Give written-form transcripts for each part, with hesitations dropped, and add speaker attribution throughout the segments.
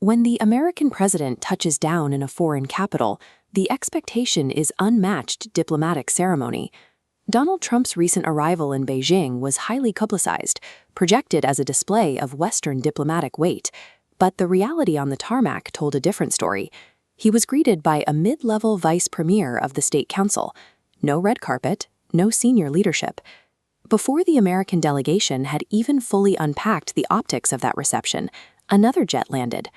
Speaker 1: When the American president touches down in a foreign capital, the expectation is unmatched diplomatic ceremony. Donald Trump's recent arrival in Beijing was highly publicized, projected as a display of Western diplomatic weight, but the reality on the tarmac told a different story. He was greeted by a mid-level vice premier of the State Council. No red carpet, no senior leadership. Before the American delegation had even fully unpacked the optics of that reception, another jet landed.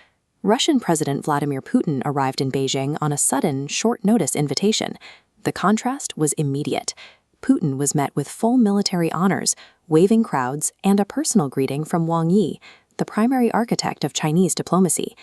Speaker 1: Russian President Vladimir Putin arrived in Beijing on a sudden, short-notice invitation. The contrast was immediate. Putin was met with full military honors, waving crowds, and a personal greeting from Wang Yi, the primary architect of Chinese diplomacy.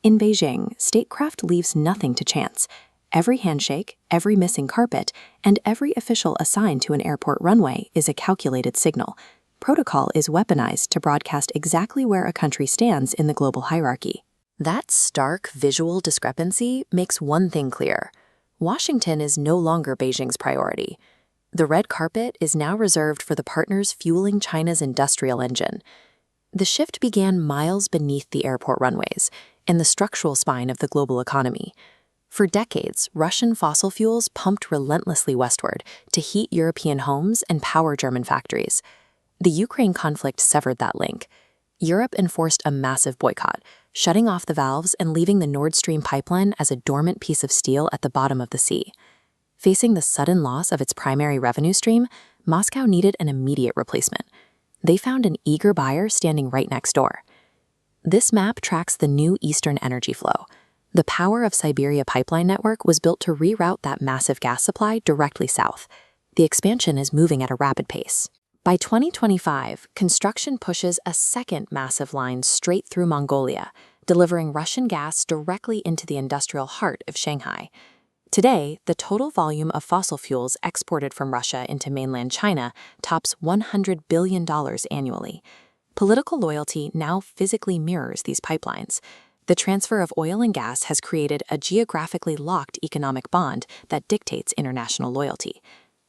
Speaker 1: In Beijing, statecraft leaves nothing to chance. Every handshake, every missing carpet, and every official assigned to an airport runway is a calculated signal. Protocol is weaponized to broadcast exactly where a country stands in the global hierarchy. That stark visual discrepancy makes one thing clear. Washington is no longer Beijing's priority. The red carpet is now reserved for the partners fueling China's industrial engine. The shift began miles beneath the airport runways, in the structural spine of the global economy. For decades, Russian fossil fuels pumped relentlessly westward to heat European homes and power German factories. The Ukraine conflict severed that link. Europe enforced a massive boycott, shutting off the valves and leaving the Nord Stream pipeline as a dormant piece of steel at the bottom of the sea. Facing the sudden loss of its primary revenue stream, Moscow needed an immediate replacement. They found an eager buyer standing right next door. This map tracks the new eastern energy flow. The Power of Siberia pipeline network was built to reroute that massive gas supply directly south. The expansion is moving at a rapid pace. By 2025, construction pushes a second massive line straight through Mongolia, delivering Russian gas directly into the industrial heart of Shanghai. Today, the total volume of fossil fuels exported from Russia into mainland China tops $100 billion annually. Political loyalty now physically mirrors these pipelines. The transfer of oil and gas has created a geographically locked economic bond that dictates international loyalty.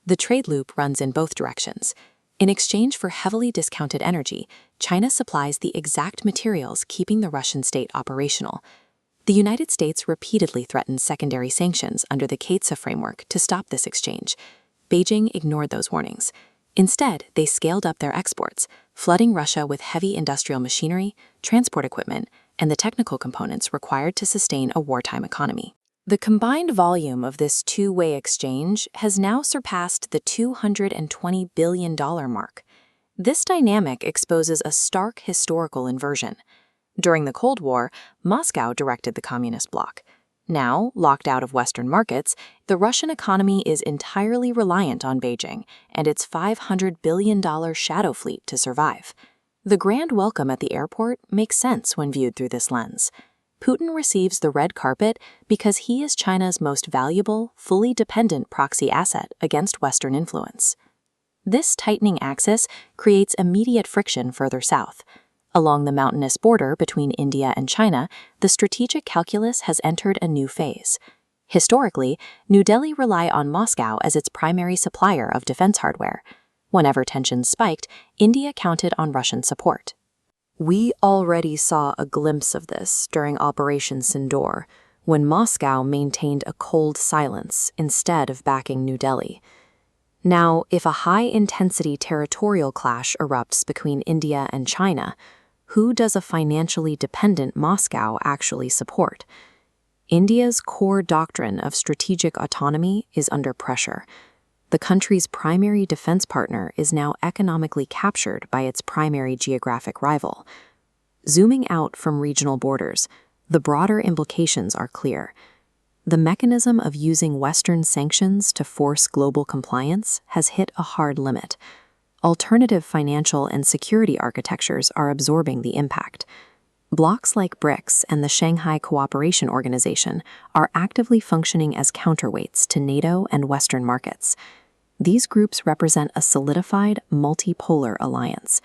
Speaker 1: The trade loop runs in both directions. In exchange for heavily discounted energy, China supplies the exact materials keeping the Russian state operational. The United States repeatedly threatened secondary sanctions under the CAATSA framework to stop this exchange. Beijing ignored those warnings. Instead, they scaled up their exports, flooding Russia with heavy industrial machinery, transport equipment, and the technical components required to sustain a wartime economy. The combined volume of this two-way exchange has now surpassed the $220 billion mark. This dynamic exposes a stark historical inversion. During the Cold War, Moscow directed the communist bloc. Now, locked out of Western markets, the Russian economy is entirely reliant on Beijing and its $500 billion shadow fleet to survive. The grand welcome at the airport makes sense when viewed through this lens. Putin receives the red carpet because he is China's most valuable, fully dependent proxy asset against Western influence. This tightening axis creates immediate friction further south. Along the mountainous border between India and China, the strategic calculus has entered a new phase. Historically, New Delhi relied on Moscow as its primary supplier of defense hardware. Whenever tensions spiked, India counted on Russian support. We already saw a glimpse of this during Operation Sindoor, when Moscow maintained a cold silence instead of backing New Delhi. Now, if a high-intensity territorial clash erupts between India and China, who does a financially dependent Moscow actually support? India's core doctrine of strategic autonomy is under pressure. The country's primary defense partner is now economically captured by its primary geographic rival. Zooming out from regional borders, the broader implications are clear. The mechanism of using Western sanctions to force global compliance has hit a hard limit. Alternative financial and security architectures are absorbing the impact. Blocs like BRICS and the Shanghai Cooperation Organization are actively functioning as counterweights to NATO and Western markets. These groups represent a solidified, multipolar alliance.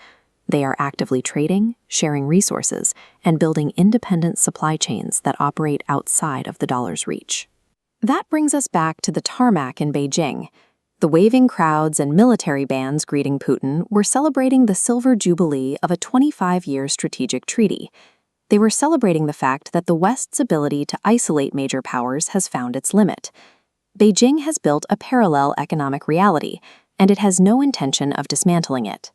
Speaker 1: They are actively trading, sharing resources, and building independent supply chains that operate outside of the dollar's reach. That brings us back to the tarmac in Beijing. The waving crowds and military bands greeting Putin were celebrating the silver jubilee of a 25-year strategic treaty. They were celebrating the fact that the West's ability to isolate major powers has found its limit. Beijing has built a parallel economic reality, and it has no intention of dismantling it.